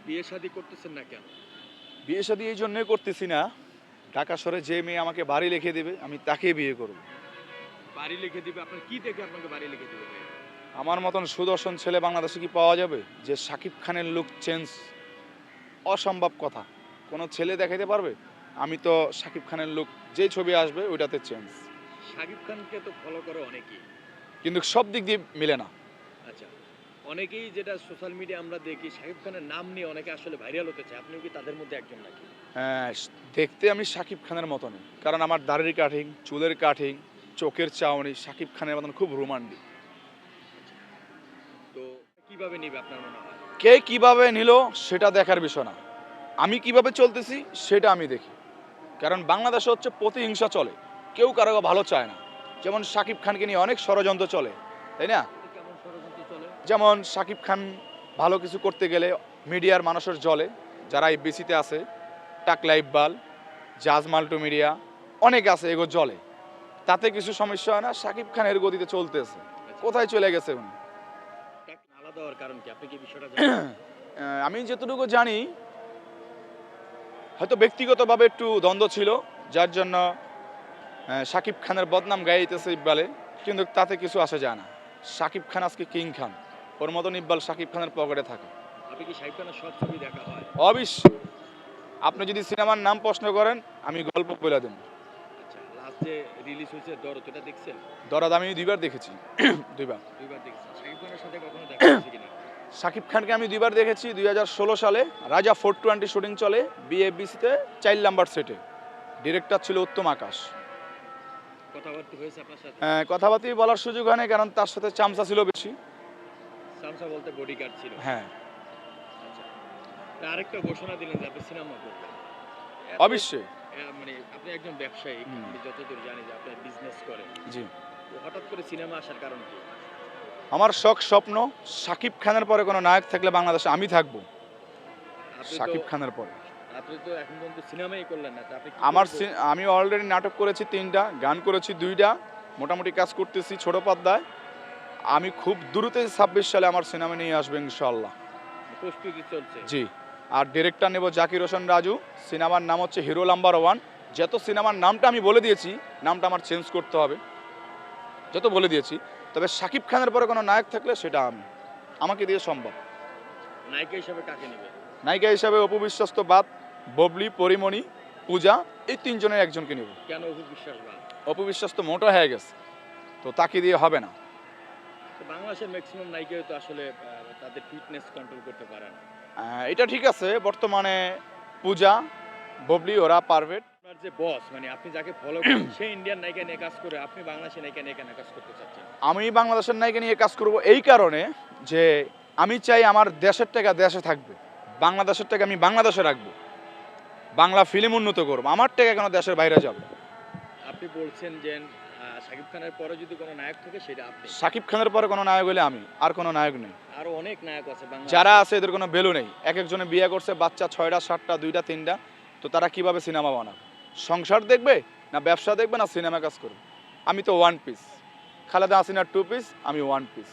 বিয়ে শাদী করতেছেন না কেন? বিয়ে শাদী এই জন্যই করতেছি না, ঢাকা শহরে যে মেয়ে আমাকে বাড়ি লিখে দেবে আমি তাকেই বিয়ে করব। বাড়ি লিখে দিবে? আপনার কি দেখে আপনাকে বাড়ি লিখে দিবে ভাই? আমার মতন সুদর্শন ছেলে বাংলাদেশে কি পাওয়া যাবে যে শাকিব খানের লুক চেঞ্জ? অসম্ভব কথা। কোনো ছেলে দেখাইতে পারবে? আমি তো শাকিব খানের লুক যে ছবি আসবে ওইটাতে চেঞ্জ, শাকিব খানকে তো ফলো করে অনেকেই। কিন্তু সব দিক দিয়ে মিলে না। আচ্ছা, অনেকেই যেটা সোশ্যাল মিডিয়া আমরা দেখি শাকিব খানের নাম নিয়ে অনেকে আসলে ভাইরাল হতে চায়। আপনিও কি তাদের মধ্যে একজন নাকি? হ্যাঁ, দেখতে আমি শাকিব খানের মতনই, কারণ আমার দাড়ির কাটিং, চুলের কাটিং, চোখের চাউনি শাকিব খানের মতন খুব রোমান্টিক। তো কিভাবে নিবে আপনার মনে হয়? কে কিভাবে নিল সেটা দেখার বিষয় না, আমি কিভাবে চলতেছি সেটা আমি দেখি। কারণ বাংলাদেশে হচ্ছে প্রতিহিংসা চলে, কেউ কারো ভালো চায় না। যেমন শাকিব খানকে নিয়ে অনেক ষড়যন্ত্র চলে, তাই না? কেমন ষড়যন্ত্র চলে? যেমন শাকিব খান ভালো কিছু করতে গেলে মিডিয়ার মানুষের জলে, যারা এফবিসিতে আছে, টাকলা ইকবাল, জাজ মাল্টো মিডিয়া, অনেক আছে, এগো জলে, তাতে কিছু সমস্যা হয় না। শাকিব খানের গতিতে চলতেছে, কোথায় চলে গেছে উনি? আলাদা হওয়ার কারণ কি? আপনি কি বিষয়টা জানেন? আমি যতটুকু জানি, হয়তো ব্যক্তিগতভাবে একটু দ্বন্দ্ব ছিল, যার জন্য শাকিব খানের বদনাম গাইতেছে ইকবালে, কিন্তু তাতে কিছু আসে যায় না। শাকিব খান আজকে কিং খান, ওর মতন ইকবাল শাকিব খানের পকেটে থাকে। আপনি কি শাকিব খানের সব ছবি দেখা হয়? অবশ্যই, আপনি যদি সিনেমার নাম প্রশ্ন করেন আমি গল্প বলে দেব। আচ্ছা, লাস্ট যে রিলিজ হয়েছে দরদ, এটা দেখছেন? দরাদ আমি 2বার দেখেছি। 2বার। দুইবার দেখছেন। শাকিব খানের সাথে কখনো দেখা হয়েছে কিনা? শাকিব খানকে আমি 2বার দেখেছি। 2016 সালে রাজা 420 শুটিং চলে বিএফবিসিতে 4 নাম্বার সেটে, ডিরেক্টর ছিল উত্তম আকাশ। কথাবার্তা হয়েছে আপনার সাথে? কথাবার্তা বলার সুযোগ হয় না, কারণ তার সাথে চামচা ছিল বেশি। সামসা বলতে বডিগার্ড ছিল। হ্যাঁ, আচ্ছা। তা আরেকটা ঘোষণা দিলেন যে আপনি সিনেমা করবেন। অবশ্যই। মানে আপনি একজন ব্যবসায়ী, হুম। আমি যতদূর জানি যে আপনি বিজনেস করেন। জি, তো হঠাৎ করে সিনেমা আসার কারণ কি? আমার শখ স্বপ্ন, শাকিব খানের পরে কোনো নায়ক থাকলে বাংলাদেশে আমি থাকবো। আপনি তো শাকিব খানের পরে এখন পর্যন্ত সিনেমাই করলেন না। তো আপনি কি আমার করবেন? আমি অলরেডি নাটক করেছি 3টা, গান করেছি 2টা, মোটামুটি কাজ করতেছি ছোট পর্দায়। আমি খুব দ্রুতই 26 সালে আমার সিনেমা নিয়ে আসবো ইনশাল্লাহ। প্রস্তুতি চলছে। জি। আর ডিরেক্টর নেব জাকির হোসেন রাজু। সিনেমার নাম হচ্ছে হিরো নাম্বার 1। যত সিনেমার নামটা আমি বলে দিয়েছি, নামটা আমার চেঞ্জ করতে হবে, যত বলে দিয়েছি। তবে শাকিব খানের পরে কোনো নায়ক থাকলে সেটা আমি, আমাকে দিয়ে সম্ভব। নায়িকা হিসেবে কাকে নেবেন? নায়িকা হিসাবে অপু বিশ্বাস বাদ, ববলি, পরিমণি, পূজা, এই 3 জনের একজনকে নেব। কেন অপু বিশ্বাস বাদ? অপু বিশ্বাস তো মোটা হয়ে গেছে, তো তাকে দিয়ে হবে না। তো বাংলাদেশের ম্যাক্সিমাম নায়িকাই তো আসলে তাদের ফিটনেস কন্ট্রোল করতে পারে না। এটা ঠিক আছে, বর্তমানে পূজা, ববলি ওরা পারফেক্ট। আপনার যে বস, মানে আপনি যাকে ফলো করেন সে ইন্ডিয়ান নায়িকা নিয়ে কাজ করে, আপনি বাংলাদেশের নায়িকা নিয়ে কেন কাজ করতে চাচ্ছেন? আমি বাংলাদেশের নায়িকা নিয়ে কাজ করব এই কারণে যে আমি চাই আমার দেশের টাকা দেশে থাকবে, বাংলাদেশের টাকা আমি বাংলাদেশে রাখবো, বাংলা ফিল্ম উন্নত করবো, আমার টাকা কেন দেশের বাইরে যাবে। আপনি বলছেন যে শাকিব খানের পরে যদি কোনো নায়ক থাকে সেটা আপনি। শাকিব খানের পরে কোনো নায়ক হলে আমি, আর কোনো নায়ক নেই। আরো অনেক নায়ক আছে বাংলা। যারা আছে এদের কোনো ভ্যালু নেই। এক একজনে বিয়ে করছে, বাচ্চা 6টা 7টা 2টা 3টা, তো তারা কিভাবে সিনেমা বানাবে? সংসার দেখবে না ব্যবসা দেখবে না সিনেমা কাজ করবে? আমি তো 1 পিস, খালেদা হাসিনার 2 পিস, আমি 1 পিস।